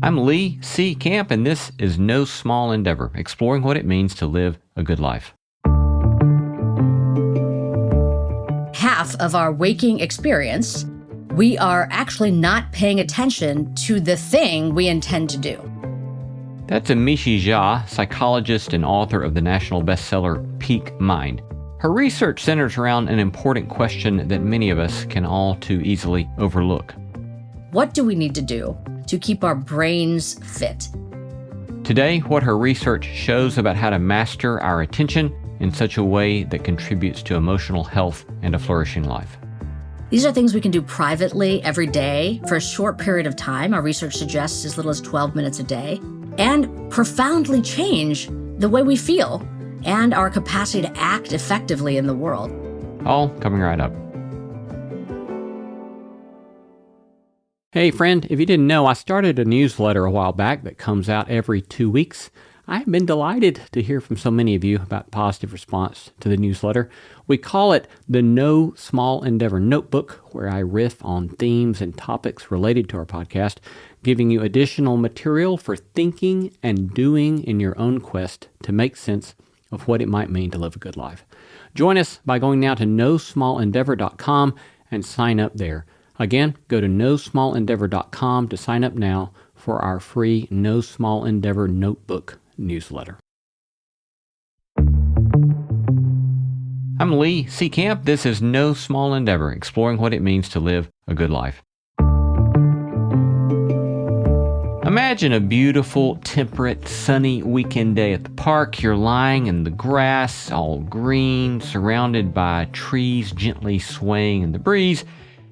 I'm Lee C. Camp, and this is No Small Endeavor, exploring what it means to live a good life. Half of our waking experience, we are actually not paying attention to the thing we intend to do. That's Amishi Jha, psychologist and author of the national bestseller Peak Mind. Her research centers around an important question that many of us can all too easily overlook. What do we need to do to keep our brains fit? Today, what her research shows about how to master our attention in such a way that contributes to emotional health and a flourishing life. These are things we can do privately every day for a short period of time. Our research suggests as little as 12 minutes a day, and profoundly change the way we feel and our capacity to act effectively in the world. All coming right up. Hey friend, if you didn't know, I started a newsletter a while back that comes out every 2 weeks. I've been delighted to hear from so many of you about positive response to the newsletter. We call it the No Small Endeavor Notebook, where I riff on themes and topics related to our podcast, giving you additional material for thinking and doing in your own quest to make sense of what it might mean to live a good life. Join us by going now to nosmallendeavor.com and sign up there. Again, go to nosmallendeavor.com to sign up now for our free No Small Endeavor Notebook newsletter. I'm Lee C. Camp. This is No Small Endeavor, exploring what it means to live a good life. Imagine a beautiful, temperate, sunny weekend day at the park. You're lying in the grass, all green, surrounded by trees gently swaying in the breeze.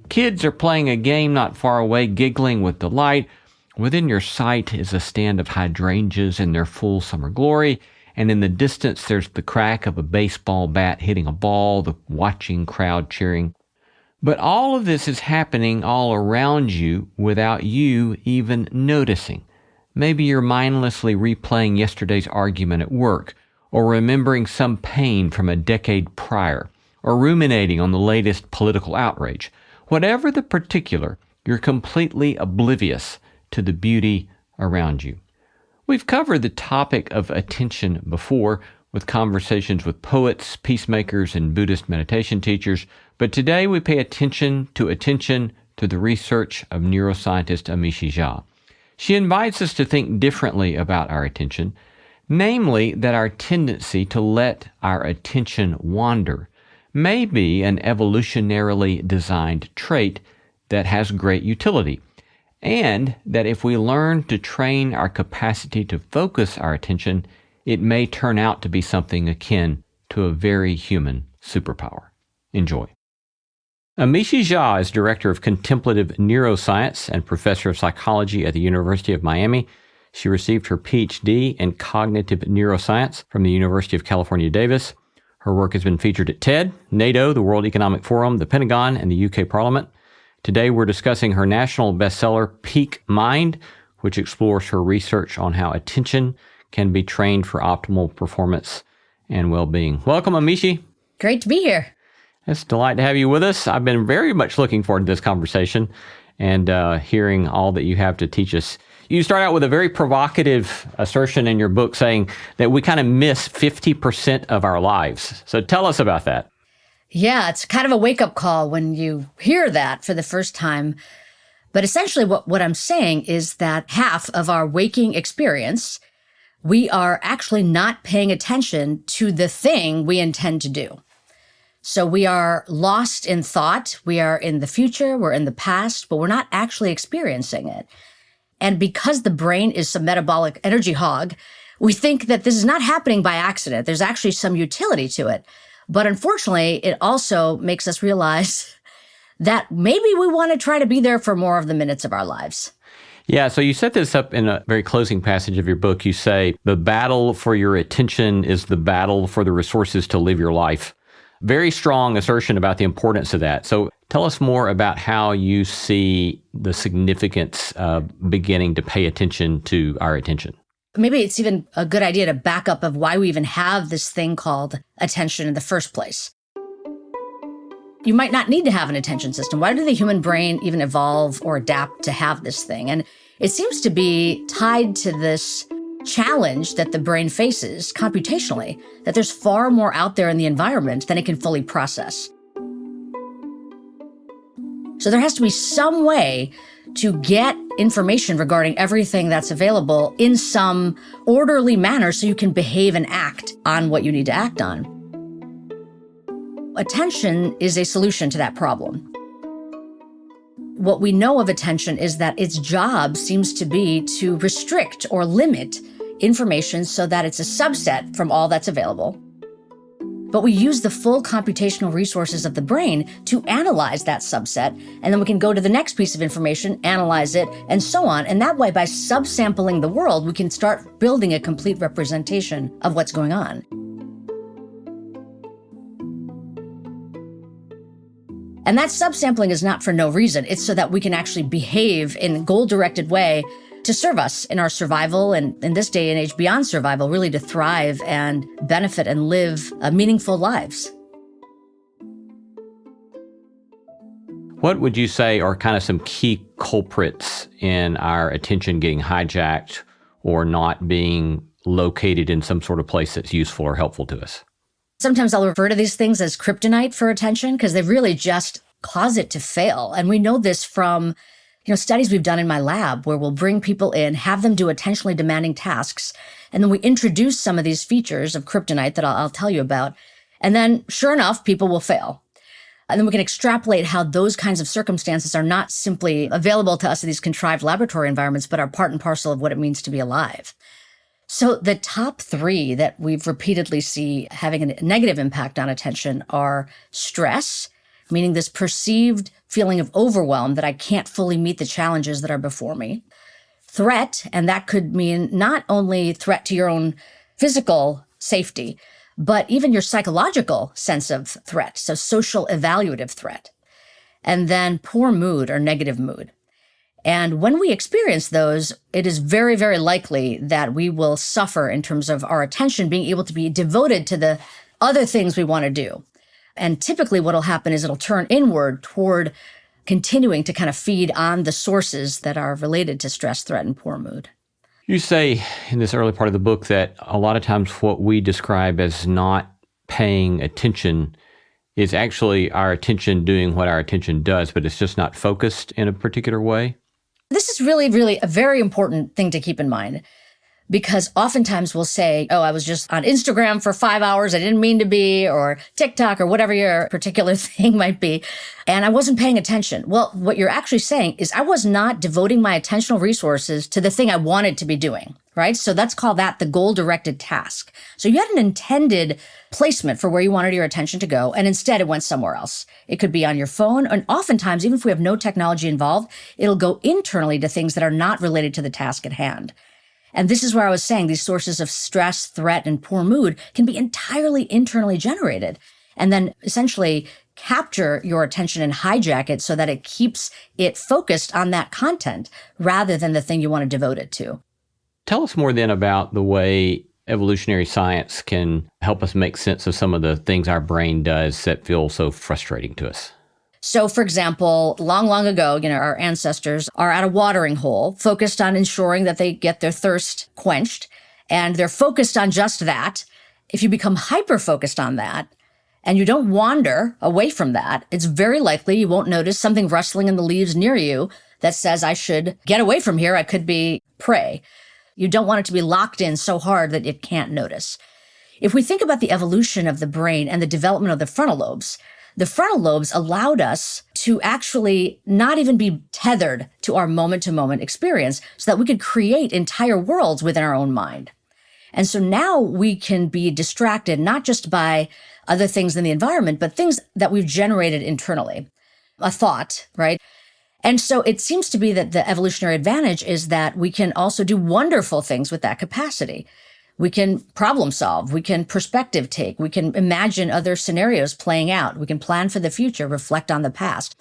Kids are playing a game not far away, giggling with delight. Within your sight is a stand of hydrangeas in their full summer glory, and in the distance there's the crack of a baseball bat hitting a ball, the watching crowd cheering. But all of this is happening all around you without you even noticing. Maybe you're mindlessly replaying yesterday's argument at work, or remembering some pain from a decade prior, or ruminating on the latest political outrage. Whatever the particular, you're completely oblivious to the beauty around you. We've covered the topic of attention before with conversations with poets, peacemakers, and Buddhist meditation teachers, but today we pay attention to the research of neuroscientist Amishi Jha. She invites us to think differently about our attention, namely that our tendency to let our attention wander may be an evolutionarily designed trait that has great utility, and that if we learn to train our capacity to focus our attention, it may turn out to be something akin to a very human superpower. Enjoy. Amishi Jha is Director of Contemplative Neuroscience and Professor of Psychology at the University of Miami. She received her PhD in Cognitive Neuroscience from the University of California, Davis. Her work has been featured at TED, NATO, the World Economic Forum, the Pentagon, and the UK Parliament. Today, we're discussing her national bestseller, Peak Mind, which explores her research on how attention can be trained for optimal performance and well-being. Welcome, Amishi. Great to be here. It's a delight to have you with us. I've been very much looking forward to this conversation and hearing all that you have to teach us. You start out with a very provocative assertion in your book saying that we kind of miss 50% of our lives. So tell us about that. Yeah, it's kind of a wake-up call when you hear that for the first time. But essentially what I'm saying is that half of our waking experience, we are actually not paying attention to the thing we intend to do. So we are lost in thought. We are in the future, we're in the past, but we're not actually experiencing it. And because the brain is a metabolic energy hog, we think that this is not happening by accident. There's actually some utility to it. But unfortunately, it also makes us realize that maybe we want to try to be there for more of the minutes of our lives. Yeah, so you set this up in a very closing passage of your book. You say, the battle for your attention is the battle for the resources to live your life. Very strong assertion about the importance of that. So tell us more about how you see the significance of beginning to pay attention to our attention. Maybe it's even a good idea to back up of why we even have this thing called attention in the first place. you might not need to have an attention system. Why did the human brain even evolve or adapt to have this thing? And it seems to be tied to this challenge that the brain faces computationally, that there's far more out there in the environment than it can fully process. So there has to be some way to get information regarding everything that's available in some orderly manner so you can behave and act on what you need to act on. Attention is a solution to that problem. What we know of attention is that its job seems to be to restrict or limit information so that it's a subset from all that's available. But we use the full computational resources of the brain to analyze that subset, and then we can go to the next piece of information, analyze it, and so on. And that way, by subsampling the world, we can start building a complete representation of what's going on. And that subsampling is not for no reason. It's so that we can actually behave in a goal-directed way to serve us in our survival, and in this day and age, beyond survival, really to thrive and benefit and live meaningful lives. What would you say are kind of some key culprits in our attention getting hijacked or not being located in some sort of place that's useful or helpful to us? Sometimes I'll refer to these things as kryptonite for attention because they really just cause it to fail. And we know this from studies we've done in my lab where we'll bring people in, have them do attentionally demanding tasks, and then we introduce some of these features of kryptonite that I'll tell you about. And then, sure enough, people will fail. And then we can extrapolate how those kinds of circumstances are not simply available to us in these contrived laboratory environments, but are part and parcel of what it means to be alive. So the top three that we've repeatedly see having a negative impact on attention are stress, meaning this perceived feeling of overwhelm that I can't fully meet the challenges that are before me. Threat, and that could mean not only threat to your own physical safety, but even your psychological sense of threat, so social evaluative threat. And then poor mood or negative mood. And when we experience those, it is very, very likely that we will suffer in terms of our attention being able to be devoted to the other things we want to do. And typically what will happen is it'll turn inward toward continuing to kind of feed on the sources that are related to stress, threat, and poor mood. You say in this early part of the book that a lot of times what we describe as not paying attention is actually our attention doing what our attention does, but it's just not focused in a particular way. This is really, really a very important thing to keep in mind, because oftentimes we'll say, oh, I was just on Instagram for 5 hours. I didn't mean to be, or TikTok, or whatever your particular thing might be. And I wasn't paying attention. Well, what you're actually saying is I was not devoting my attentional resources to the thing I wanted to be doing, right? So let's call that the goal-directed task. So you had an intended placement for where you wanted your attention to go, and instead it went somewhere else. It could be on your phone, and oftentimes, even if we have no technology involved, it'll go internally to things that are not related to the task at hand. And this is where I was saying these sources of stress, threat, and poor mood can be entirely internally generated, and then essentially capture your attention and hijack it so that it keeps it focused on that content rather than the thing you want to devote it to. Tell us more then about the way evolutionary science can help us make sense of some of the things our brain does that feel so frustrating to us. So, for example, long, long ago, our ancestors are at a watering hole, focused on ensuring that they get their thirst quenched, and they're focused on just that. If you become hyper-focused on that, and you don't wander away from that, it's very likely you won't notice something rustling in the leaves near you that says, I should get away from here, I could be prey. You don't want it to be locked in so hard that it can't notice. If we think about the evolution of the brain and the development of the frontal lobes allowed us to actually not even be tethered to our moment-to-moment experience so that we could create entire worlds within our own mind. And so now we can be distracted not just by other things in the environment, but things that we've generated internally. A thought, right? And so it seems to be that the evolutionary advantage is that we can also do wonderful things with that capacity. We can problem solve, we can perspective take, we can imagine other scenarios playing out, we can plan for the future, reflect on the past.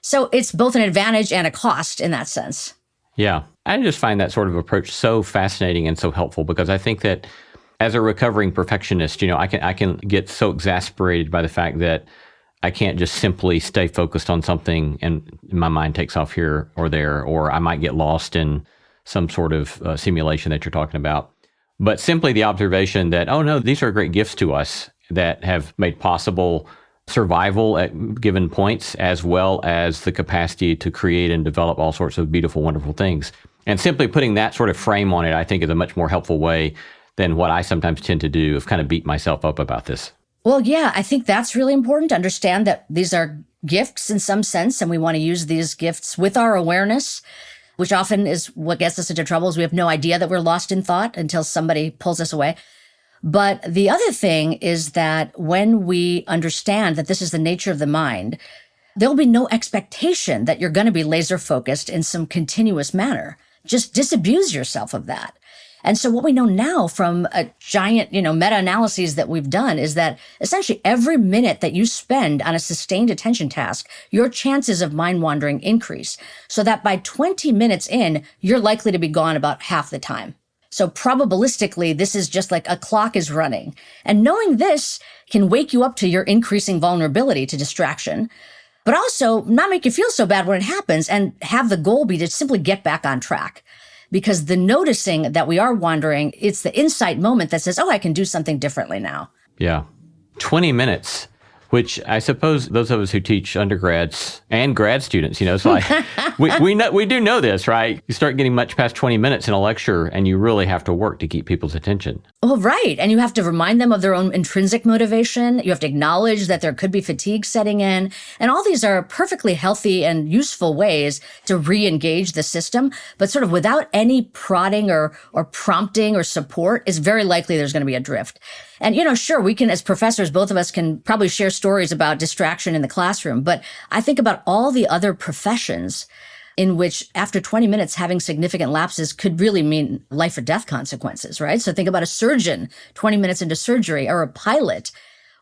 So it's both an advantage and a cost in that sense. Yeah, I just find that sort of approach so fascinating and so helpful because I think that as a recovering perfectionist, I can get so exasperated by the fact that I can't just simply stay focused on something and my mind takes off here or there, or I might get lost in some sort of simulation that you're talking about. But simply the observation that, oh no, these are great gifts to us that have made possible survival at given points, as well as the capacity to create and develop all sorts of beautiful, wonderful things. And simply putting that sort of frame on it, I think, is a much more helpful way than what I sometimes tend to do of kind of beat myself up about this. Well, yeah, I think that's really important to understand that these are gifts in some sense, and we want to use these gifts with our awareness, which often is what gets us into trouble, is we have no idea that we're lost in thought until somebody pulls us away. But the other thing is that when we understand that this is the nature of the mind, there'll be no expectation that you're going to be laser focused in some continuous manner. Just disabuse yourself of that. And so what we know now from a giant, meta-analyses that we've done is that essentially every minute that you spend on a sustained attention task, your chances of mind wandering increase, so that by 20 minutes in, you're likely to be gone about half the time. So probabilistically, this is just like a clock is running. And knowing this can wake you up to your increasing vulnerability to distraction, but also not make you feel so bad when it happens, and have the goal be to simply get back on track. Because the noticing that we are wandering, it's the insight moment that says, oh, I can do something differently now. Yeah. 20 minutes, which I suppose those of us who teach undergrads and grad students, it's like, we do know this, right? You start getting much past 20 minutes in a lecture and you really have to work to keep people's attention. Oh, right. And you have to remind them of their own intrinsic motivation. You have to acknowledge that there could be fatigue setting in. And all these are perfectly healthy and useful ways to re-engage the system. But sort of without any prodding or prompting or support, it's very likely there's going to be a drift. And, sure, we can, as professors, both of us can probably share stories about distraction in the classroom. But I think about all the other professions in which after 20 minutes, having significant lapses could really mean life or death consequences, right? So think about a surgeon 20 minutes into surgery, or a pilot,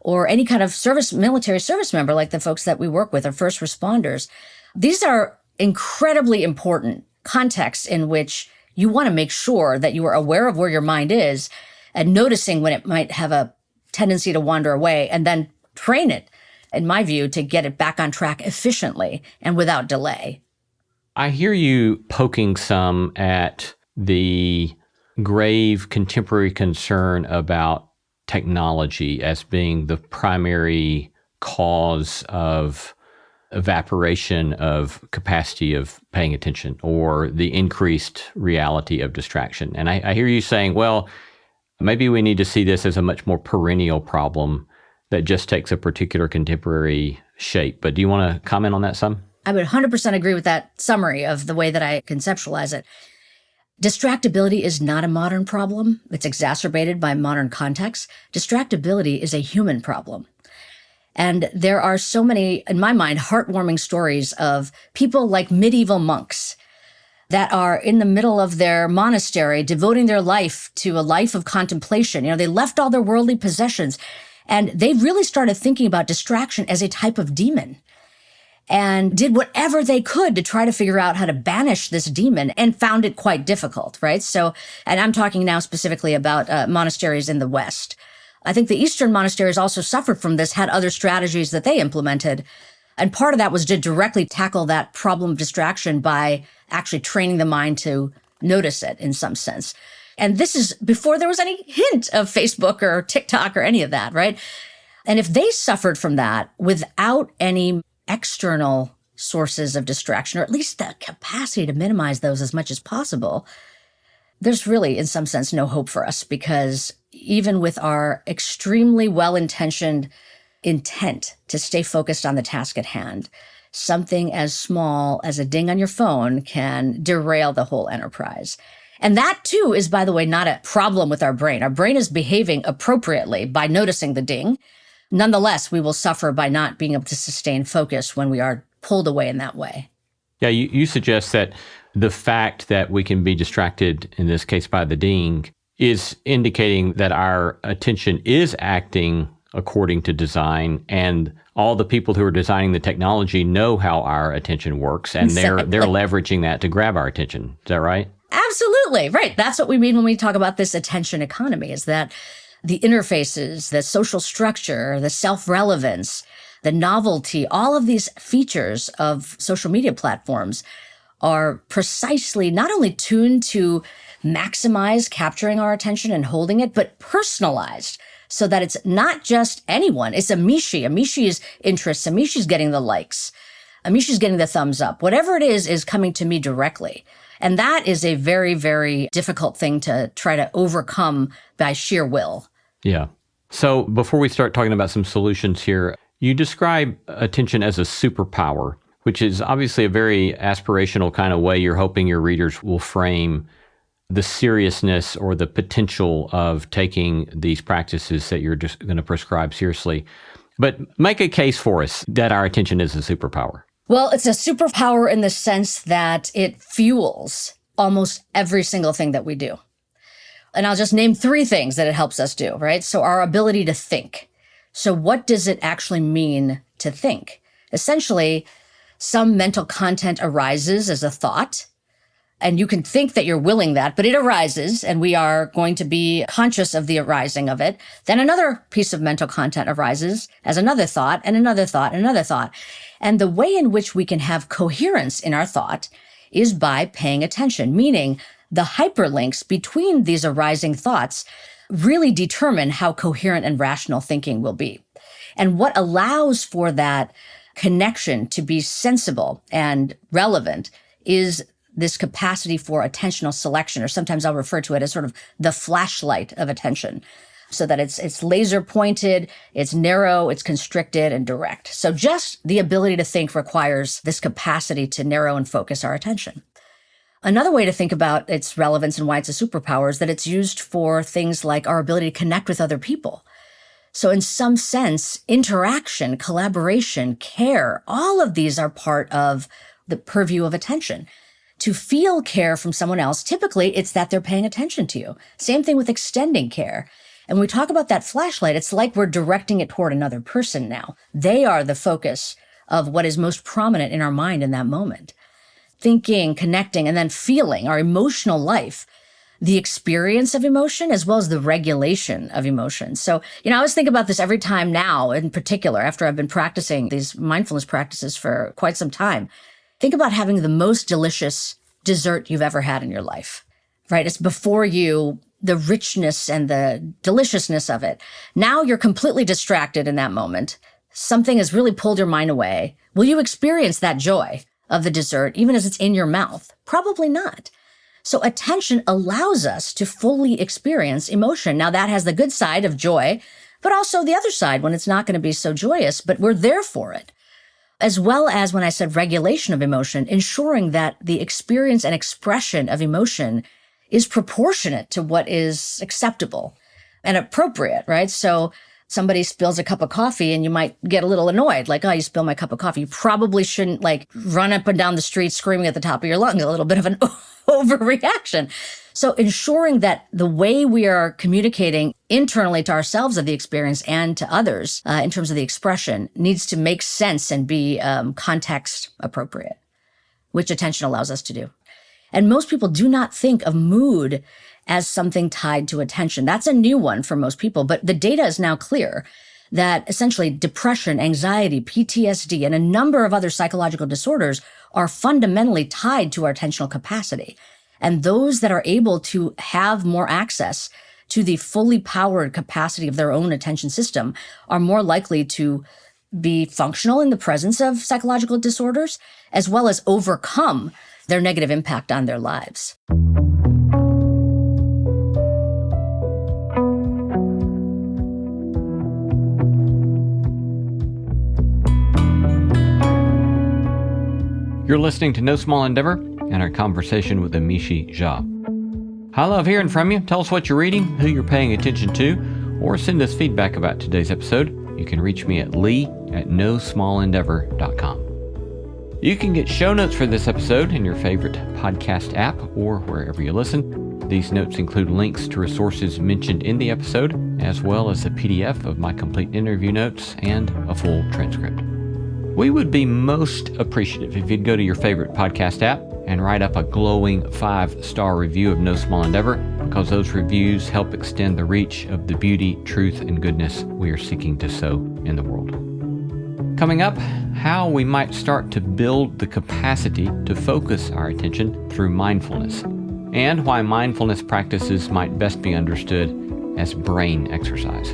or any kind of military service member like the folks that we work with, or first responders. These are incredibly important contexts in which you want to make sure that you are aware of where your mind is and noticing when it might have a tendency to wander away, and then train it, in my view, to get it back on track efficiently and without delay. I hear you poking some at the grave contemporary concern about technology as being the primary cause of evaporation of capacity of paying attention, or the increased reality of distraction. And I hear you saying, well, maybe we need to see this as a much more perennial problem that just takes a particular contemporary shape. But do you want to comment on that some? I would 100% agree with that summary of the way that I conceptualize it. Distractibility is not a modern problem. It's exacerbated by modern contexts. Distractibility is a human problem. And there are so many, in my mind, heartwarming stories of people like medieval monks that are in the middle of their monastery, devoting their life to a life of contemplation. They left all their worldly possessions, and they really started thinking about distraction as a type of demon, and did whatever they could to try to figure out how to banish this demon, and found it quite difficult, right? So, and I'm talking now specifically about monasteries in the West. I think the Eastern monasteries also suffered from this, had other strategies that they implemented. And part of that was to directly tackle that problem of distraction by actually training the mind to notice it in some sense. And this is before there was any hint of Facebook or TikTok or any of that, right? And if they suffered from that without any external sources of distraction, or at least the capacity to minimize those as much as possible, there's really, in some sense, no hope for us, because even with our extremely well-intentioned intent to stay focused on the task at hand, something as small as a ding on your phone can derail the whole enterprise. And that, too, is, by the way, not a problem with our brain. Our brain is behaving appropriately by noticing the ding. Nonetheless, we will suffer by not being able to sustain focus when we are pulled away in that way. Yeah, you suggest that the fact that we can be distracted, in this case by the ding, is indicating that our attention is acting according to design, and all the people who are designing the technology know how our attention works, and they're leveraging that to grab our attention. Is that right? Absolutely. Right. That's what we mean when we talk about this attention economy, is that the interfaces, the social structure, the self-relevance, the novelty, all of these features of social media platforms are precisely not only tuned to maximize capturing our attention and holding it, but personalized so that it's not just anyone. It's Amishi's interests. Amishi's getting the likes. Amishi's getting the thumbs up. Whatever it is coming to me directly. And that is a very, very difficult thing to try to overcome by sheer will. Yeah. So before we start talking about some solutions here, you describe attention as a superpower, which is obviously a very aspirational kind of way you're hoping your readers will frame the seriousness or the potential of taking these practices that you're just going to prescribe seriously. But make a case for us that our attention is a superpower. Well, it's a superpower in the sense that it fuels almost every single thing that we do. And I'll just name 3 things that it helps us do, right? So our ability to think. So what does it actually mean to think? Essentially, some mental content arises as a thought, and you can think that you're willing that, but it arises, and we are going to be conscious of the arising of it. Then another piece of mental content arises as another thought, and another thought, and another thought. And the way in which we can have coherence in our thought is by paying attention, meaning the hyperlinks between these arising thoughts really determine how coherent and rational thinking will be. And what allows for that connection to be sensible and relevant is this capacity for attentional selection, or sometimes I'll refer to it as sort of the flashlight of attention, so that it's laser pointed, it's narrow, it's constricted and direct. So just the ability to think requires this capacity to narrow and focus our attention. Another way to think about its relevance and why it's a superpower is that it's used for things like our ability to connect with other people. So in some sense, interaction, collaboration, care, all of these are part of the purview of attention. To feel care from someone else, typically it's that they're paying attention to you. Same thing with extending care. And when we talk about that flashlight, it's like we're directing it toward another person now. They are the focus of what is most prominent in our mind in that moment. Thinking, connecting, and then feeling, our emotional life, the experience of emotion, as well as the regulation of emotion. So, I always think about this every time now, in particular, after I've been practicing these mindfulness practices for quite some time. Think about having the most delicious dessert you've ever had in your life, right? It's before you, the richness and the deliciousness of it. Now you're completely distracted in that moment. Something has really pulled your mind away. Will you experience that joy of the dessert, even as it's in your mouth? Probably not. So attention allows us to fully experience emotion. Now that has the good side of joy, but also the other side when it's not going to be so joyous, but we're there for it. As well as when I said regulation of emotion, ensuring that the experience and expression of emotion is proportionate to what is acceptable and appropriate, right? So somebody spills a cup of coffee and you might get a little annoyed, like, oh, you spilled my cup of coffee. You probably shouldn't run up and down the street screaming at the top of your lungs, a little bit of an overreaction. So ensuring that the way we are communicating internally to ourselves of the experience and to others in terms of the expression needs to make sense and be context appropriate, which attention allows us to do. And most people do not think of mood as something tied to attention. That's a new one for most people, but the data is now clear that essentially depression, anxiety, PTSD, and a number of other psychological disorders are fundamentally tied to our attentional capacity. And those that are able to have more access to the fully powered capacity of their own attention system are more likely to be functional in the presence of psychological disorders, as well as overcome their negative impact on their lives. You're listening to No Small Endeavor and our conversation with Amishi Jha. I love hearing from you. Tell us what you're reading, who you're paying attention to, or send us feedback about today's episode. You can reach me at lee@nosmallendeavor.com. You can get show notes for this episode in your favorite podcast app or wherever you listen. These notes include links to resources mentioned in the episode, as well as a PDF of my complete interview notes and a full transcript. We would be most appreciative if you'd go to your favorite podcast app and write up a glowing 5-star review of No Small Endeavor, because those reviews help extend the reach of the beauty, truth, and goodness we are seeking to sow in the world. Coming up, how we might start to build the capacity to focus our attention through mindfulness, and why mindfulness practices might best be understood as brain exercise.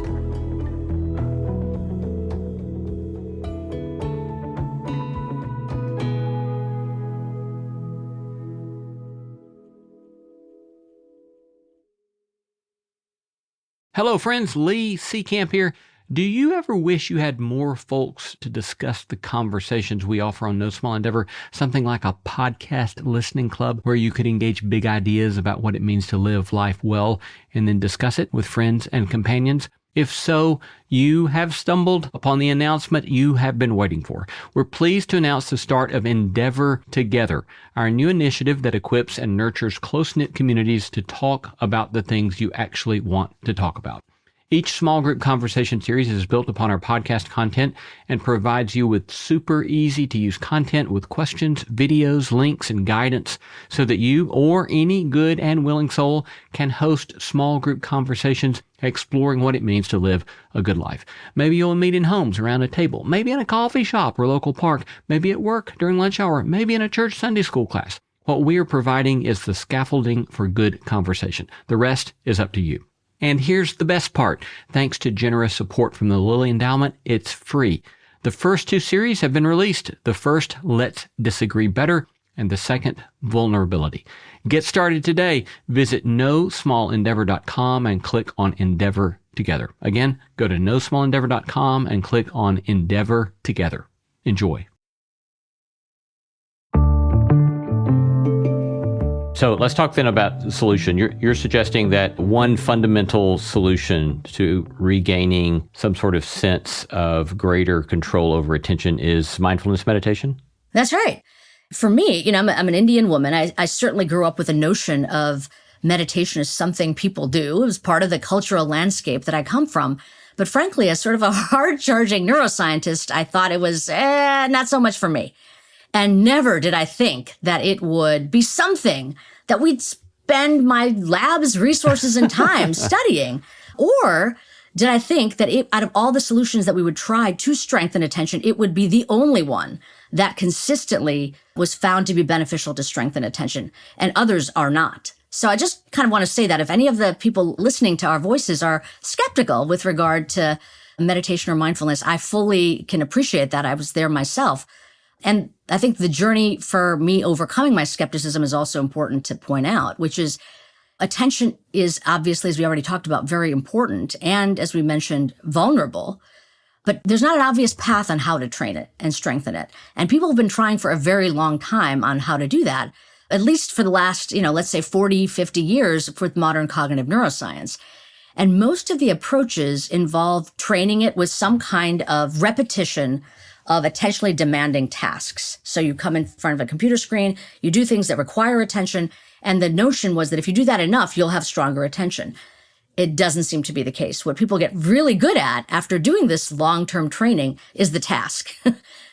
Hello friends, Lee Seacamp here. Do you ever wish you had more folks to discuss the conversations we offer on No Small Endeavor? Something like a podcast listening club where you could engage big ideas about what it means to live life well and then discuss it with friends and companions? If so, you have stumbled upon the announcement you have been waiting for. We're pleased to announce the start of Endeavor Together, our new initiative that equips and nurtures close-knit communities to talk about the things you actually want to talk about. Each small group conversation series is built upon our podcast content and provides you with super easy to use content with questions, videos, links, and guidance so that you or any good and willing soul can host small group conversations exploring what it means to live a good life. Maybe you'll meet in homes around a table, maybe in a coffee shop or local park, maybe at work during lunch hour, maybe in a church Sunday school class. What we are providing is the scaffolding for good conversation. The rest is up to you. And here's the best part. Thanks to generous support from the Lilly Endowment, it's free. The first two series have been released. The first, Let's Disagree Better, and the second, Vulnerability. Get started today. Visit nosmallendeavor.com and click on Endeavor Together. Again, go to nosmallendeavor.com and click on Endeavor Together. Enjoy. So let's talk then about the solution. You're suggesting that one fundamental solution to regaining some sort of sense of greater control over attention is mindfulness meditation? That's right. For me, I'm an Indian woman. I certainly grew up with a notion of meditation as something people do. It was part of the cultural landscape that I come from. But frankly, as sort of a hard-charging neuroscientist, I thought it was not so much for me. And never did I think that it would be something that we'd spend my lab's resources and time studying. Or did I think that out of all the solutions that we would try to strengthen attention, it would be the only one that consistently was found to be beneficial to strengthen attention, and others are not. So I just kind of want to say that if any of the people listening to our voices are skeptical with regard to meditation or mindfulness, I fully can appreciate that. I was there myself. And I think the journey for me overcoming my skepticism is also important to point out, which is attention is obviously, as we already talked about, very important. And as we mentioned, vulnerable. But there's not an obvious path on how to train it and strengthen it. And people have been trying for a very long time on how to do that, at least for the last, let's say 40, 50 years with modern cognitive neuroscience. And most of the approaches involve training it with some kind of repetition of attentionally demanding tasks. So you come in front of a computer screen, you do things that require attention, and the notion was that if you do that enough, you'll have stronger attention. It doesn't seem to be the case. What people get really good at after doing this long-term training is the task.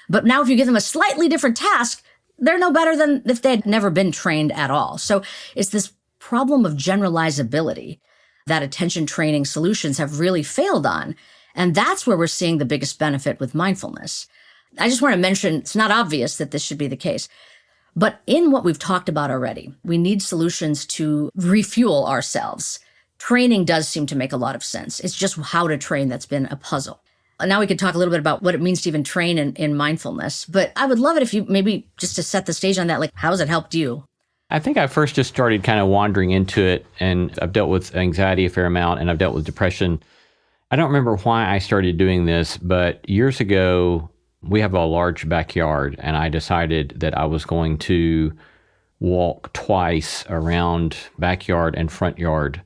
But now if you give them a slightly different task, they're no better than if they'd never been trained at all. So it's this problem of generalizability that attention training solutions have really failed on. And that's where we're seeing the biggest benefit with mindfulness. I just want to mention, it's not obvious that this should be the case. But in what we've talked about already, we need solutions to refuel ourselves. Training does seem to make a lot of sense. It's just how to train that's been a puzzle. And now we could talk a little bit about what it means to even train in mindfulness. But I would love it if you maybe just to set the stage on that, like how has it helped you? I think I first just started kind of wandering into it, and I've dealt with anxiety a fair amount, and I've dealt with depression. I don't remember why I started doing this, but years ago, we have a large backyard, and I decided that I was going to walk twice around backyard and front yard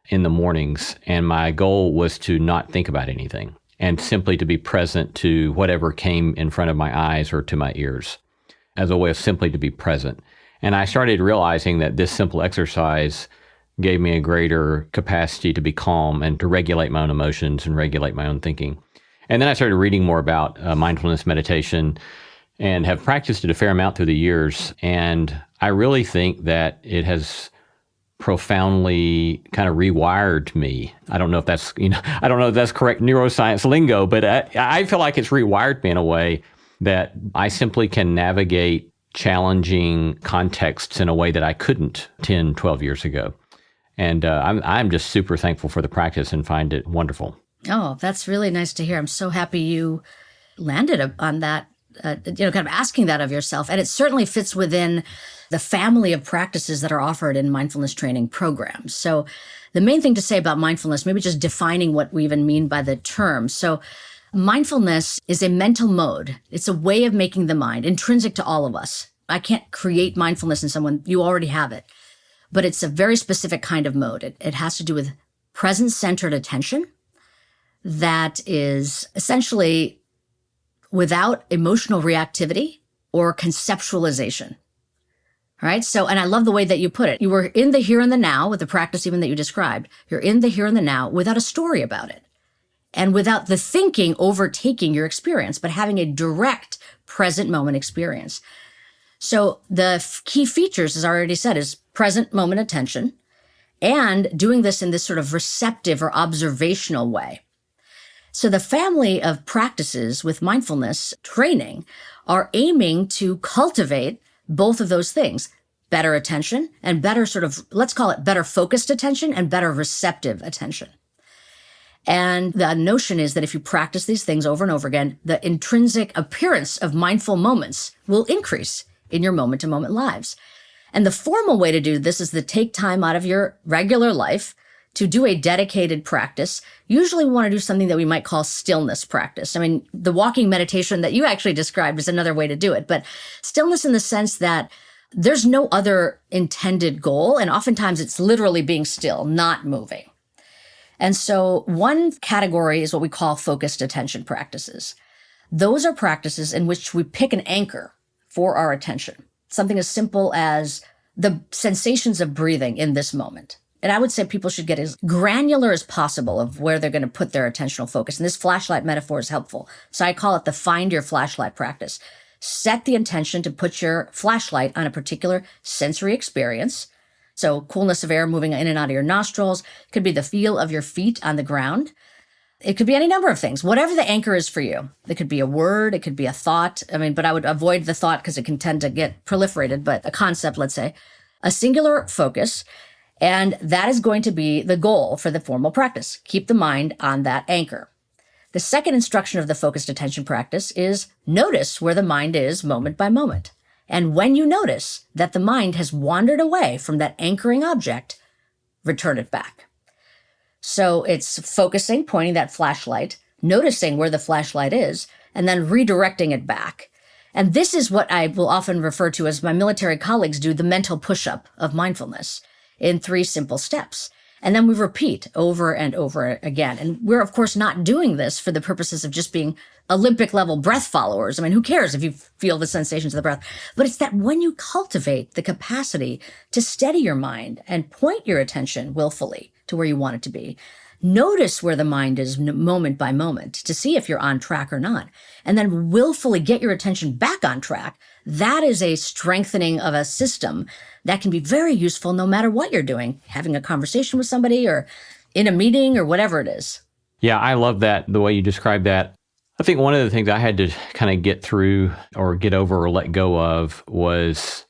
in the mornings. And my goal was to not think about anything and simply to be present to whatever came in front of my eyes or to my ears as a way of simply to be present. And I started realizing that this simple exercise gave me a greater capacity to be calm and to regulate my own emotions and regulate my own thinking. And then I started reading more about mindfulness meditation and have practiced it a fair amount through the years. And I really think that it has profoundly kind of rewired me. I don't know if that's, I don't know if that's correct neuroscience lingo, but I feel like it's rewired me in a way that I simply can navigate challenging contexts in a way that I couldn't 10, 12 years ago. And I'm just super thankful for the practice and find it wonderful. Oh, that's really nice to hear. I'm so happy you landed on that, kind of asking that of yourself. And it certainly fits within the family of practices that are offered in mindfulness training programs. So the main thing to say about mindfulness, maybe just defining what we even mean by the term. So mindfulness is a mental mode. It's a way of making the mind, intrinsic to all of us. I can't create mindfulness in someone. You already have it. But it's a very specific kind of mode. It has to do with present-centered attention that is essentially without emotional reactivity or conceptualization. Right? So, and I love the way that you put it. You were in the here and the now with the practice even that you described. You're in the here and the now without a story about it and without the thinking overtaking your experience, but having a direct present moment experience. So the key features, as I already said, is present moment attention and doing this in this sort of receptive or observational way. So the family of practices with mindfulness training are aiming to cultivate both of those things, better attention and better sort of, let's call it better focused attention and better receptive attention. And the notion is that if you practice these things over and over again, the intrinsic appearance of mindful moments will increase in your moment-to-moment lives. And the formal way to do this is to take time out of your regular life to do a dedicated practice. Usually we want to do something that we might call stillness practice. I mean, the walking meditation that you actually described is another way to do it, but stillness in the sense that there's no other intended goal, and oftentimes it's literally being still, not moving. And so one category is what we call focused attention practices. Those are practices in which we pick an anchor for our attention, something as simple as the sensations of breathing in this moment. And I would say people should get as granular as possible of where they're going to put their attentional focus. And this flashlight metaphor is helpful. So I call it the find your flashlight practice. Set the intention to put your flashlight on a particular sensory experience. So coolness of air moving in and out of your nostrils. It could be the feel of your feet on the ground. It could be any number of things, whatever the anchor is for you. It could be a word, it could be a thought. But I would avoid the thought because it can tend to get proliferated, but a concept, let's say, a singular focus. And that is going to be the goal for the formal practice. Keep the mind on that anchor. The second instruction of the focused attention practice is notice where the mind is moment by moment. And when you notice that the mind has wandered away from that anchoring object, return it back. So it's focusing, pointing that flashlight, noticing where the flashlight is, and then redirecting it back. And this is what I will often refer to as my military colleagues do, the mental push-up of mindfulness in 3 simple steps. And then we repeat over and over again. And we're, of course, not doing this for the purposes of just being Olympic level breath followers. I mean, who cares if you feel the sensations of the breath? But it's that when you cultivate the capacity to steady your mind and point your attention willfully to where you want it to be, notice where the mind is moment by moment to see if you're on track or not, and then willfully get your attention back on track. That is a strengthening of a system that can be very useful no matter what you're doing, having a conversation with somebody or in a meeting or whatever it is. Yeah, I love that, the way you described that. I think one of the things I had to kind of get through or get over or let go of was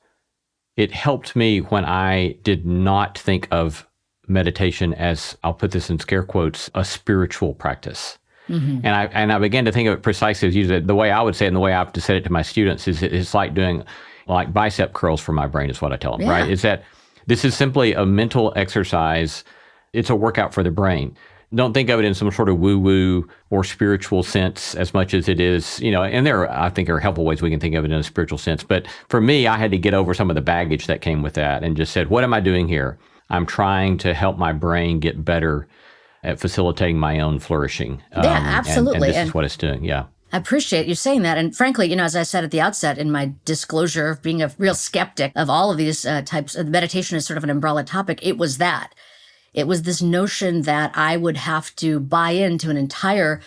it helped me when I did not think of meditation as, I'll put this in scare quotes, a spiritual practice. Mm-hmm. And I began to think of it precisely as you said. The way I would say it and the way I have to say it to my students is it's like doing like bicep curls for my brain is what I tell them, right? Is that this is simply a mental exercise. It's a workout for the brain. Don't think of it in some sort of woo-woo or spiritual sense as much as it is, and there are, I think, are helpful ways we can think of it in a spiritual sense. But for me, I had to get over some of the baggage that came with that and just said, what am I doing here? I'm trying to help my brain get better at facilitating my own flourishing. Yeah, absolutely. And this is what it's doing. Yeah. I appreciate you saying that. And frankly, as I said at the outset in my disclosure of being a real skeptic of all of these types of meditation as sort of an umbrella topic, it was that. It was this notion that I would have to buy into an entire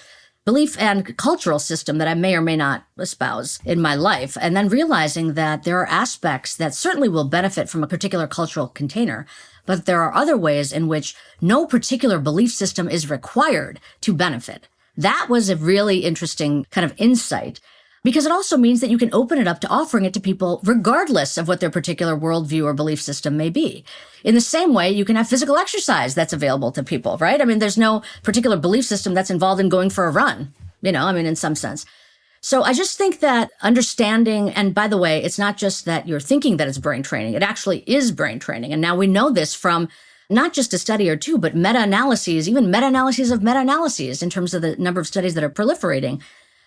belief and cultural system that I may or may not espouse in my life. And then realizing that there are aspects that certainly will benefit from a particular cultural container, but there are other ways in which no particular belief system is required to benefit. That was a really interesting kind of insight, because it also means that you can open it up to offering it to people regardless of what their particular worldview or belief system may be. In the same way, you can have physical exercise that's available to people, right? I mean, there's no particular belief system that's involved in going for a run, in some sense. So I just think that understanding, and by the way, it's not just that you're thinking that it's brain training, it actually is brain training. And now we know this from not just a study or two, but meta-analyses, even meta-analyses of meta-analyses in terms of the number of studies that are proliferating,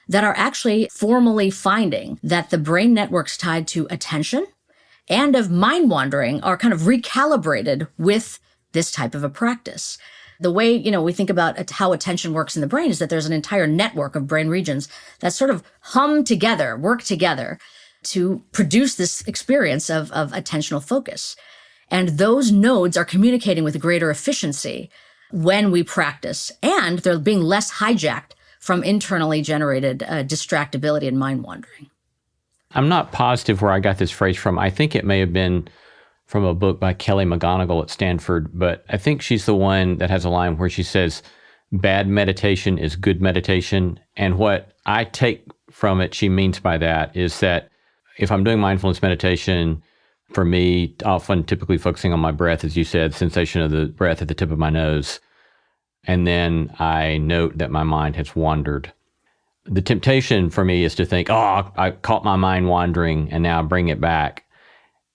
that are actually formally finding that the brain networks tied to attention and of mind wandering are kind of recalibrated with this type of a practice. The way, we think about how attention works in the brain is that there's an entire network of brain regions that sort of hum together, work together to produce this experience of attentional focus. And those nodes are communicating with greater efficiency when we practice, and they're being less hijacked from internally generated distractibility and mind wandering. I'm not positive where I got this phrase from. I think it may have been from a book by Kelly McGonigal at Stanford, but I think she's the one that has a line where she says, bad meditation is good meditation. And what I take from it, she means by that is that if I'm doing mindfulness meditation, for me, often typically focusing on my breath, as you said, sensation of the breath at the tip of my nose, and then I note that my mind has wandered. The temptation for me is to think, I caught my mind wandering and now I bring it back.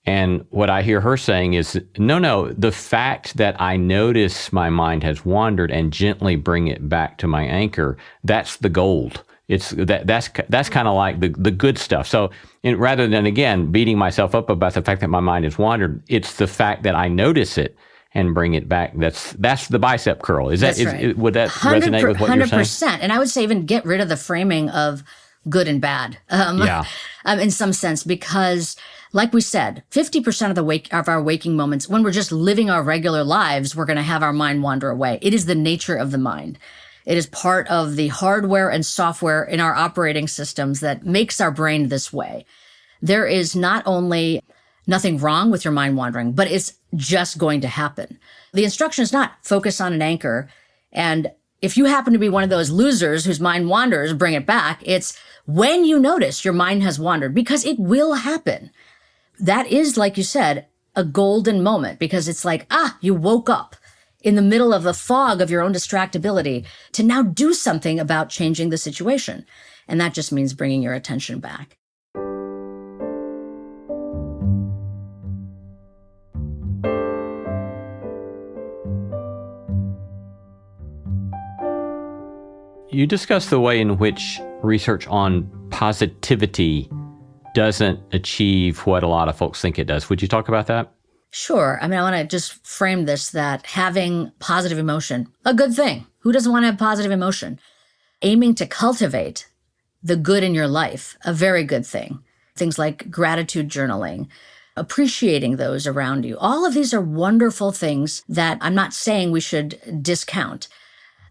And what I hear her saying is, no, the fact that I notice my mind has wandered and gently bring it back to my anchor, that's the gold. That's kind of like the good stuff. So rather than, again, beating myself up about the fact that my mind has wandered, it's the fact that I notice it and bring it back. That's the bicep curl. Would that resonate with what you're saying? 100%. And I would say even get rid of the framing of good and bad. In some sense, because like we said, 50% of our waking moments, when we're just living our regular lives, we're going to have our mind wander away. It is the nature of the mind. It is part of the hardware and software in our operating systems that makes our brain this way. There is not only nothing wrong with your mind wandering, but it's just going to happen. The instruction is not focus on an anchor. And if you happen to be one of those losers whose mind wanders, bring it back. It's when you notice your mind has wandered, because it will happen. That is, like you said, a golden moment, because it's like, you woke up in the middle of the fog of your own distractibility to now do something about changing the situation. And that just means bringing your attention back. You discuss the way in which research on positivity doesn't achieve what a lot of folks think it does. Would you talk about that? Sure. I want to just frame this that having positive emotion, a good thing. Who doesn't want to have positive emotion? Aiming to cultivate the good in your life, a very good thing. Things like gratitude journaling, appreciating those around you. All of these are wonderful things that I'm not saying we should discount.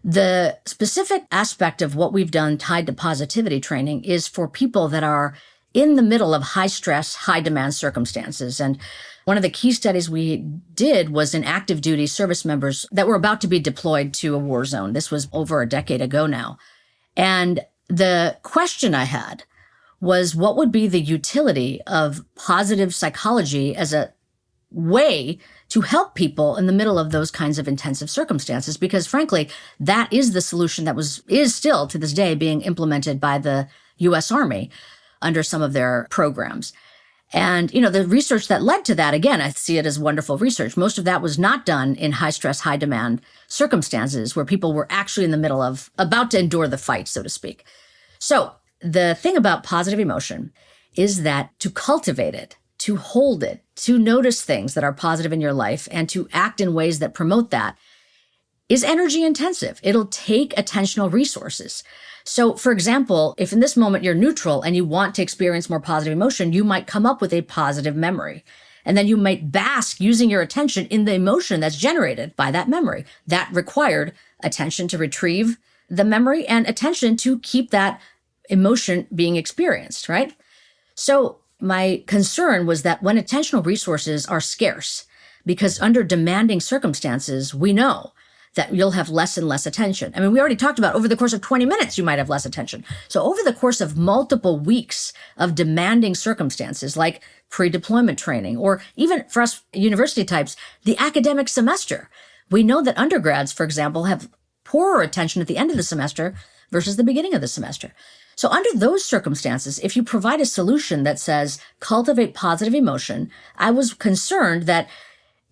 The specific aspect of what we've done tied to positivity training is for people that are in the middle of high stress, high demand circumstances. And one of the key studies we did was in active duty service members that were about to be deployed to a war zone. This was over a decade ago now. And the question I had was, what would be the utility of positive psychology as a way to help people in the middle of those kinds of intensive circumstances? Because frankly, that is the solution that is still to this day being implemented by the U.S. Army under some of their programs. And, the research that led to that, again, I see it as wonderful research. Most of that was not done in high stress, high demand circumstances where people were actually in the middle of about to endure the fight, so to speak. So the thing about positive emotion is that to cultivate it, to hold it, to notice things that are positive in your life and to act in ways that promote that is energy intensive. It'll take attentional resources. So, for example, if in this moment you're neutral and you want to experience more positive emotion, you might come up with a positive memory. And then you might bask using your attention in the emotion that's generated by that memory. That required attention to retrieve the memory and attention to keep that emotion being experienced, right? So my concern was that when attentional resources are scarce, because under demanding circumstances, we know that you'll have less and less attention. I mean, we already talked about over the course of 20 minutes, you might have less attention. So over the course of multiple weeks of demanding circumstances like pre-deployment training, or even for us university types, the academic semester, we know that undergrads, for example, have poorer attention at the end of the semester versus the beginning of the semester. So under those circumstances, if you provide a solution that says cultivate positive emotion, I was concerned that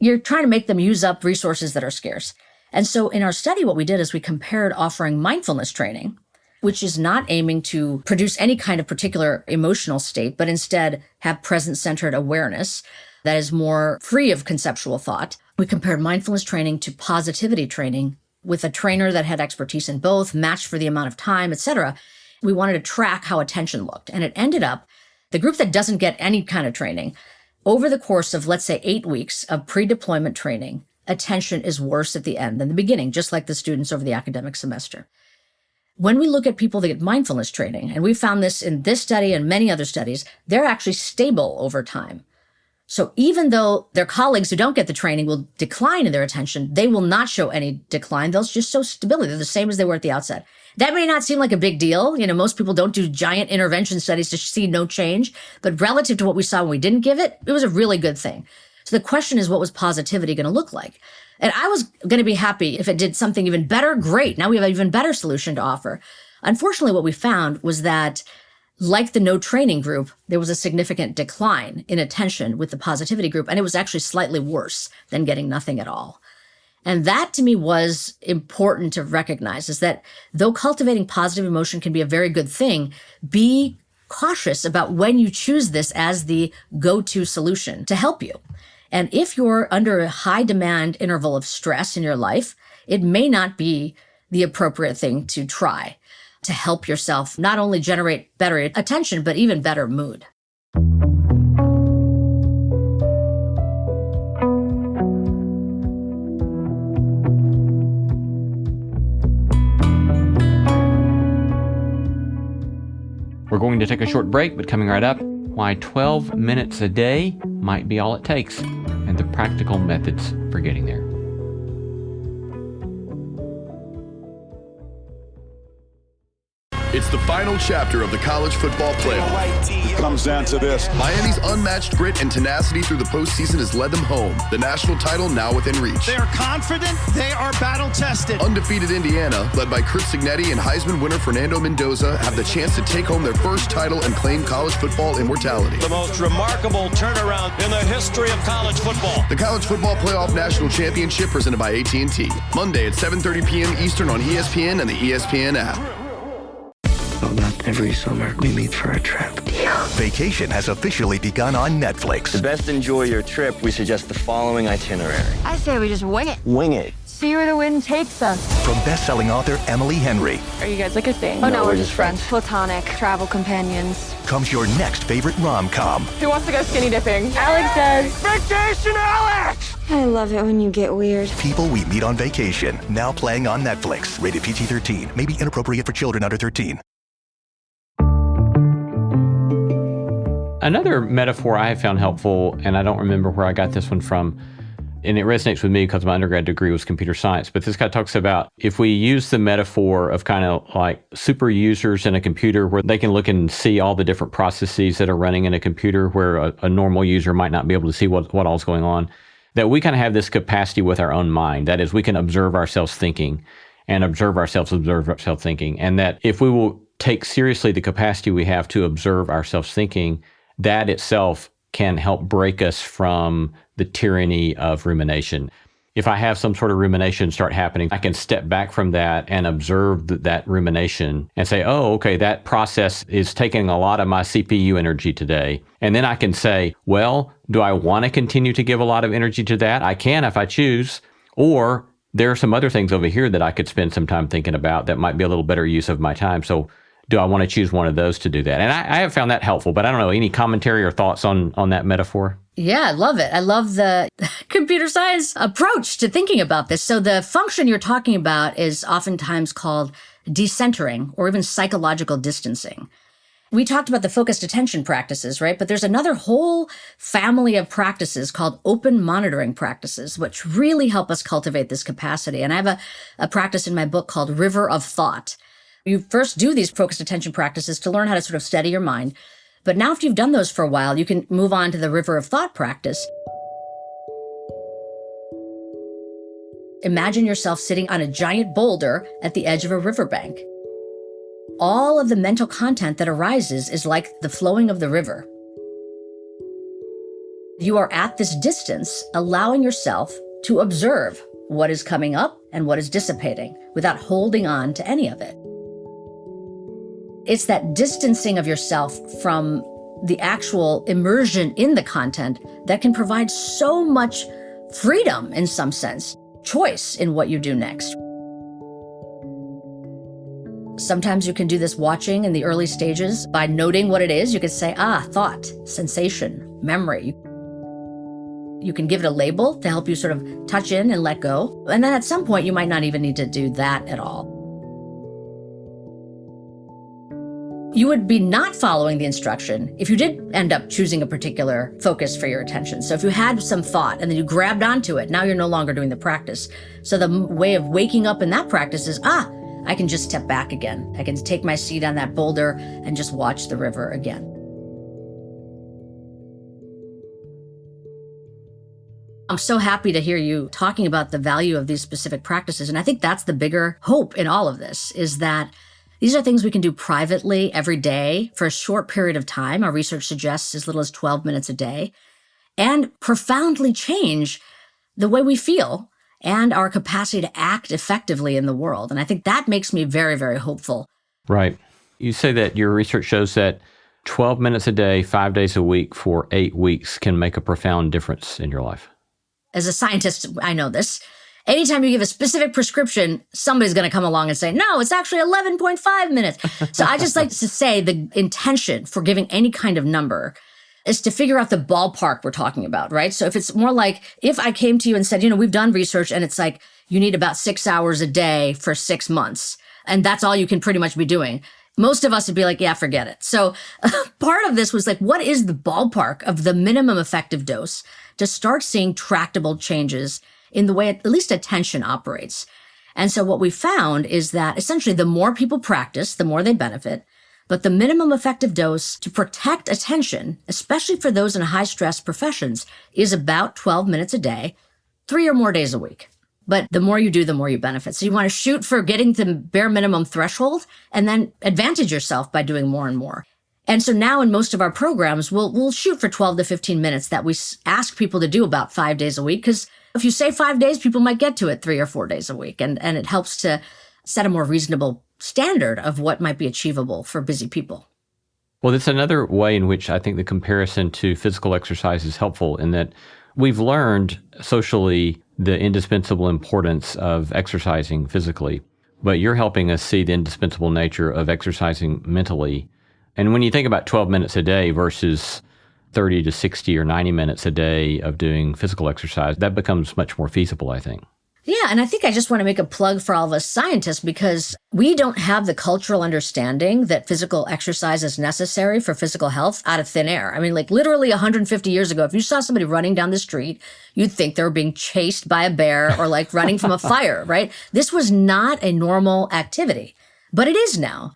you're trying to make them use up resources that are scarce. And so in our study, what we did is we compared offering mindfulness training, which is not aiming to produce any kind of particular emotional state, but instead have present-centered awareness that is more free of conceptual thought. We compared mindfulness training to positivity training with a trainer that had expertise in both, matched for the amount of time, etc. We wanted to track how attention looked. And it ended up, the group that doesn't get any kind of training, over the course of, let's say, 8 weeks of pre-deployment training, attention is worse at the end than the beginning, just like the students over the academic semester. When we look at people that get mindfulness training, and we found this in this study and many other studies, they're actually stable over time. So even though their colleagues who don't get the training will decline in their attention, they will not show any decline. They'll just show stability. They're the same as they were at the outset. That may not seem like a big deal. You know, most people don't do giant intervention studies to see no change, but relative to what we saw when we didn't give it, it was a really good thing. So the question is, what was positivity going to look like? And I was going to be happy if it did something even better. Great. Now we have an even better solution to offer. Unfortunately, what we found was that, like the no training group, there was a significant decline in attention with the positivity group, and it was actually slightly worse than getting nothing at all. And that to me was important to recognize, is that though cultivating positive emotion can be a very good thing, be cautious about when you choose this as the go-to solution to help you. And if you're under a high demand interval of stress in your life, it may not be the appropriate thing to try to help yourself not only generate better attention, but even better mood. We're going to take a short break, but coming right up, why 12 minutes a day might be all it takes, and the practical methods for getting there. It's the final chapter of the college football playoff. It comes down to this. Miami's unmatched grit and tenacity through the postseason has led them home. The national title now within reach. They are confident. They are battle-tested. Undefeated Indiana, led by Chris Signetti and Heisman winner Fernando Mendoza, have the chance to take home their first title and claim college football immortality. The most remarkable turnaround in the history of college football. The College Football Playoff National Championship presented by AT&T. Monday at 7:30 p.m. Eastern on ESPN and the ESPN app. About every summer, we meet for a trip. Vacation has officially begun on Netflix. To best enjoy your trip, we suggest the following itinerary. I say we just wing it. Wing it. See where the wind takes us. From best-selling author Emily Henry. Are you guys like a thing? Oh, no, we're just friends. Platonic, travel companions. Comes your next favorite rom-com. Who wants to go skinny dipping? Alex does. Vacation, Alex! I love it when you get weird. People We Meet on Vacation. Now playing on Netflix. Rated PG-13. May be inappropriate for children under 13. Another metaphor I have found helpful, and I don't remember where I got this one from, and it resonates with me because my undergrad degree was computer science, but this guy talks about if we use the metaphor of kind of like super users in a computer where they can look and see all the different processes that are running in a computer where a normal user might not be able to see what all's going on, that we kind of have this capacity with our own mind. That is, we can observe ourselves thinking and observe ourselves thinking, and that if we will take seriously the capacity we have to observe ourselves thinking, that itself can help break us from the tyranny of rumination. If I have some sort of rumination start happening, I can step back from that and observe that rumination and say, oh, okay, that process is taking a lot of my CPU energy today. And then I can say, well, do I want to continue to give a lot of energy to that? I can if I choose. Or there are some other things over here that I could spend some time thinking about that might be a little better use of my time. So do I want to choose one of those to do that? And I have found that helpful, but I don't know, any commentary or thoughts on that metaphor? Yeah, I love it. I love the computer science approach to thinking about this. So the function you're talking about is oftentimes called decentering, or even psychological distancing. We talked about the focused attention practices, right? But there's another whole family of practices called open monitoring practices, which really help us cultivate this capacity. And I have a practice in my book called River of Thought. You first do these focused attention practices to learn how to sort of steady your mind. But now if you've done those for a while, you can move on to the River of Thought practice. Imagine yourself sitting on a giant boulder at the edge of a riverbank. All of the mental content that arises is like the flowing of the river. You are at this distance, allowing yourself to observe what is coming up and what is dissipating without holding on to any of it. It's that distancing of yourself from the actual immersion in the content that can provide so much freedom in some sense, choice in what you do next. Sometimes you can do this watching in the early stages by noting what it is. You could say, thought, sensation, memory. You can give it a label to help you sort of touch in and let go. And then at some point, you might not even need to do that at all. You would be not following the instruction if you did end up choosing a particular focus for your attention. So if you had some thought and then you grabbed onto it, now you're no longer doing the practice. So the way of waking up in that practice is, I can just step back again. I can take my seat on that boulder and just watch the river again. I'm so happy to hear you talking about the value of these specific practices. And I think that's the bigger hope in all of this, is that these are things we can do privately every day for a short period of time. Our research suggests as little as 12 minutes a day, and profoundly change the way we feel and our capacity to act effectively in the world. And I think that makes me very, very hopeful. Right. You say that your research shows that 12 minutes a day, 5 days a week for 8 weeks can make a profound difference in your life. As a scientist, I know this. Anytime you give a specific prescription, somebody's going to come along and say, no, it's actually 11.5 minutes. So I just like to say the intention for giving any kind of number is to figure out the ballpark we're talking about, right? So if it's more like, if I came to you and said, we've done research and it's like, you need about 6 hours a day for 6 months, and that's all you can pretty much be doing, most of us would be like, yeah, forget it. So part of this was like, what is the ballpark of the minimum effective dose to start seeing tractable changes in the way at least attention operates? And so what we found is that essentially the more people practice, the more they benefit. But the minimum effective dose to protect attention, especially for those in high stress professions, is about 12 minutes a day, 3 or more days a week. But the more you do, the more you benefit. So you want to shoot for getting the bare minimum threshold and then advantage yourself by doing more and more. And so now in most of our programs, we'll shoot for 12 to 15 minutes that we ask people to do about 5 days a week. Because if you say 5 days, people might get to it 3 or 4 days a week. And it helps to set a more reasonable standard of what might be achievable for busy people. Well, that's another way in which I think the comparison to physical exercise is helpful, in that we've learned socially the indispensable importance of exercising physically, but you're helping us see the indispensable nature of exercising mentally. And when you think about 12 minutes a day versus 30 to 60 or 90 minutes a day of doing physical exercise, that becomes much more feasible, I think. Yeah, and I think I just want to make a plug for all of us scientists, because we don't have the cultural understanding that physical exercise is necessary for physical health out of thin air. I mean, like literally 150 years ago, if you saw somebody running down the street, you'd think they were being chased by a bear or like running from a fire, right? This was not a normal activity, but it is now.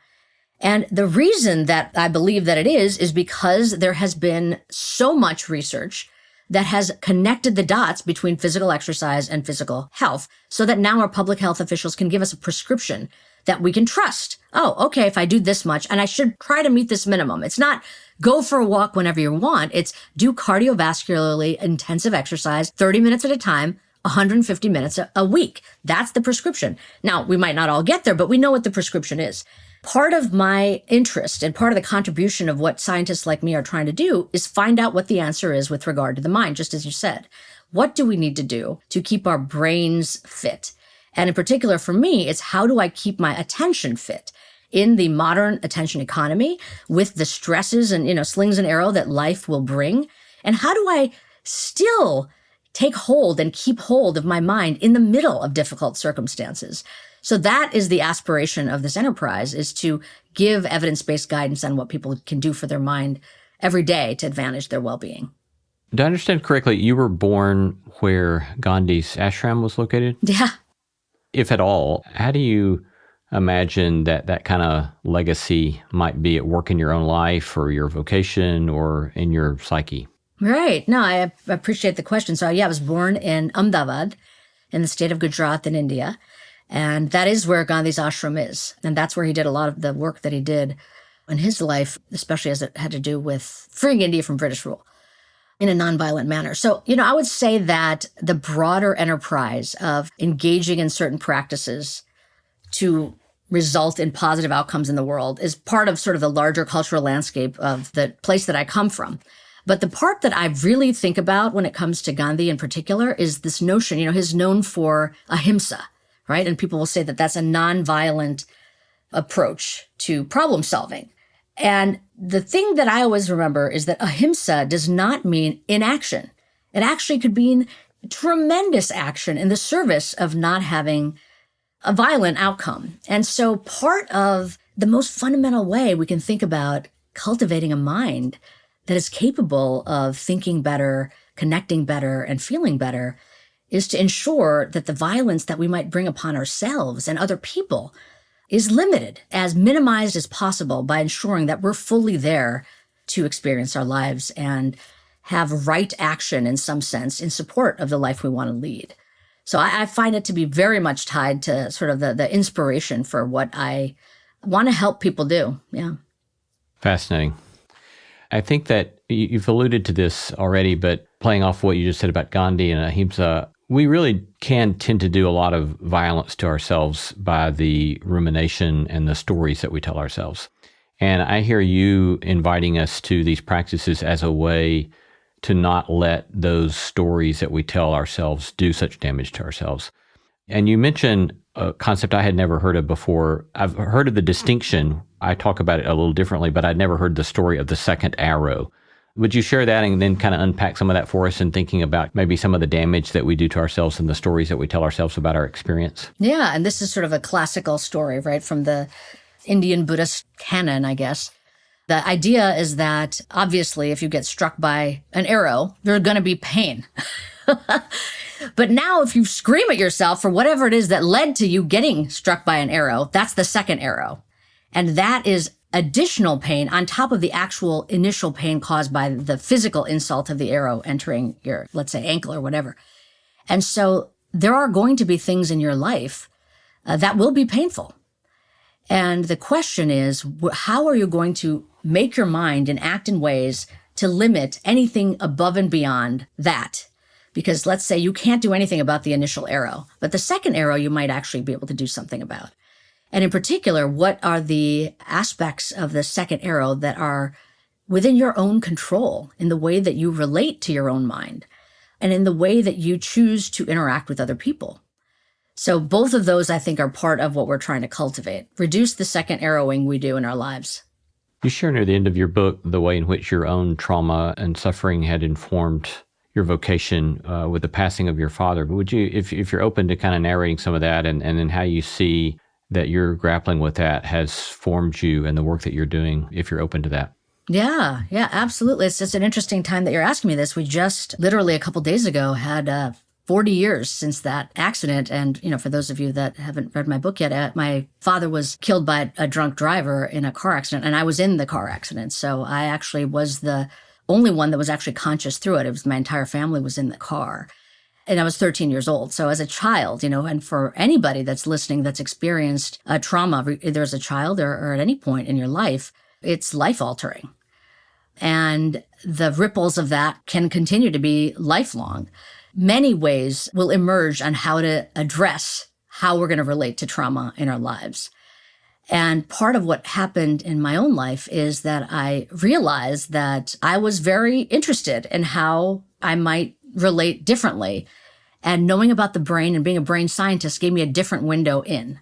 And the reason that I believe that it is because there has been so much research that has connected the dots between physical exercise and physical health, so that now our public health officials can give us a prescription that we can trust. Oh, okay, if I do this much, and I should try to meet this minimum. It's not go for a walk whenever you want. It's do cardiovascularly intensive exercise 30 minutes at a time, 150 minutes a week. That's the prescription. Now, we might not all get there, but we know what the prescription is. Part of my interest and part of the contribution of what scientists like me are trying to do is find out what the answer is with regard to the mind, just as you said. What do we need to do to keep our brains fit? And in particular for me, it's how do I keep my attention fit in the modern attention economy with the stresses and, slings and arrow that life will bring? And how do I still take hold and keep hold of my mind in the middle of difficult circumstances. So that is the aspiration of this enterprise, is to give evidence-based guidance on what people can do for their mind every day to advantage their well-being. Do I understand correctly, you were born where Gandhi's ashram was located? Yeah. If at all, how do you imagine that kind of legacy might be at work in your own life or your vocation or in your psyche? Right. No, I appreciate the question. So yeah, I was born in Ahmedabad in the state of Gujarat in India. And that is where Gandhi's ashram is. And that's where he did a lot of the work that he did in his life, especially as it had to do with freeing India from British rule in a nonviolent manner. So, I would say that the broader enterprise of engaging in certain practices to result in positive outcomes in the world is part of sort of the larger cultural landscape of the place that I come from. But the part that I really think about when it comes to Gandhi in particular is this notion, he's known for ahimsa, right? And people will say that that's a nonviolent approach to problem solving. And the thing that I always remember is that ahimsa does not mean inaction. It actually could mean tremendous action in the service of not having a violent outcome. And so part of the most fundamental way we can think about cultivating a mind that is capable of thinking better, connecting better, and feeling better is to ensure that the violence that we might bring upon ourselves and other people is limited, as minimized as possible, by ensuring that we're fully there to experience our lives and have right action in some sense in support of the life we want to lead. So I find it to be very much tied to sort of the inspiration for what I want to help people do. Yeah. Fascinating. I think that you've alluded to this already, but playing off what you just said about Gandhi and ahimsa, we really can tend to do a lot of violence to ourselves by the rumination and the stories that we tell ourselves. And I hear you inviting us to these practices as a way to not let those stories that we tell ourselves do such damage to ourselves. And you mentioned a concept I had never heard of before. I've heard of the distinction. I talk about it a little differently, but I'd never heard the story of the second arrow. Would you share that and then kind of unpack some of that for us in thinking about maybe some of the damage that we do to ourselves and the stories that we tell ourselves about our experience? Yeah, and this is sort of a classical story, right, from the Indian Buddhist canon, I guess. The idea is that, obviously, if you get struck by an arrow, there's going to be pain. But now if you scream at yourself for whatever it is that led to you getting struck by an arrow, that's the second arrow. And that is additional pain on top of the actual initial pain caused by the physical insult of the arrow entering your, let's say, ankle or whatever. And so there are going to be things in your life that will be painful. And the question is, how are you going to make your mind and act in ways to limit anything above and beyond that? Because let's say you can't do anything about the initial arrow, but the second arrow you might actually be able to do something about. And in particular, what are the aspects of the second arrow that are within your own control in the way that you relate to your own mind and in the way that you choose to interact with other people? So both of those, I think, are part of what we're trying to cultivate. Reduce the second arrowing we do in our lives. You share near the end of your book the way in which your own trauma and suffering had informed your vocation with the passing of your father. But would you, if you're open to kind of narrating some of that and then how you see that you're grappling with that has formed you and the work that you're doing, if you're open to that? Yeah, absolutely. It's just an interesting time that you're asking me this. We just literally a couple days ago had 40 years since that accident. And, for those of you that haven't read my book yet, my father was killed by a drunk driver in a car accident, and I was in the car accident. So I actually was the only one that was actually conscious through it. It was my entire family was in the car. And I was 13 years old. So as a child, and for anybody that's listening that's experienced a trauma, either as a child or at any point in your life, it's life-altering. And the ripples of that can continue to be lifelong. Many ways will emerge on how to address how we're going to relate to trauma in our lives. And part of what happened in my own life is that I realized that I was very interested in how I might relate differently. And knowing about the brain and being a brain scientist gave me a different window in.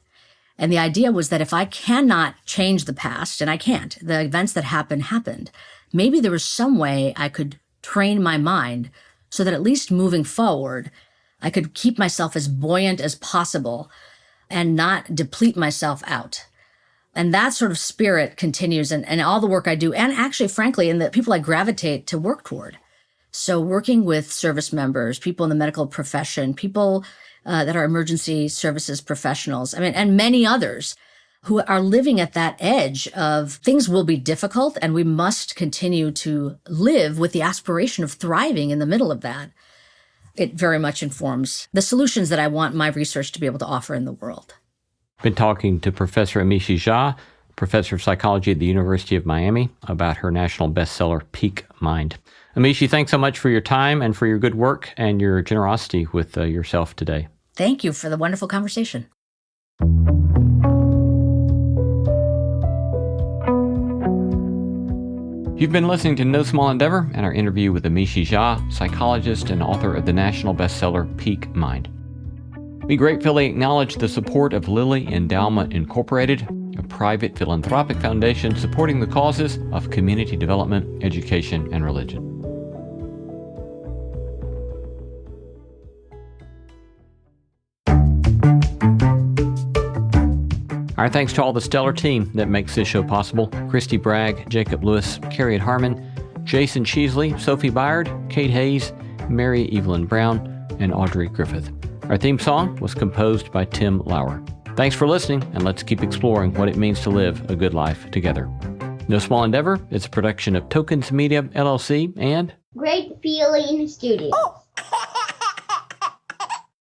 And the idea was that if I cannot change the past, and I can't, the events that happened, maybe there was some way I could train my mind so that at least moving forward, I could keep myself as buoyant as possible and not deplete myself out. And that sort of spirit continues in all the work I do, and actually, frankly, in the people I gravitate to work toward. So working with service members, people in the medical profession, people that are emergency services professionals, and many others who are living at that edge of things will be difficult, and we must continue to live with the aspiration of thriving in the middle of that. It very much informs the solutions that I want my research to be able to offer in the world. Been talking to Professor Amishi Jha, professor of psychology at the University of Miami, about her national bestseller, Peak Mind. Amishi, thanks so much for your time and for your good work and your generosity with yourself today. Thank you for the wonderful conversation. You've been listening to No Small Endeavor and our interview with Amishi Jha, psychologist and author of the national bestseller Peak Mind. We gratefully acknowledge the support of Lilly Endowment Incorporated, a private philanthropic foundation supporting the causes of community development, education, and religion. Our thanks to all the stellar team that makes this show possible: Christy Bragg, Jacob Lewis, Carrie Harmon, Jason Cheesley, Sophie Byard, Kate Hayes, Mary Evelyn Brown, and Audrey Griffith. Our theme song was composed by Tim Lauer. Thanks for listening, and let's keep exploring what it means to live a good life together. No Small Endeavor is a production of Tokens Media, LLC, and Great Feeling Studios.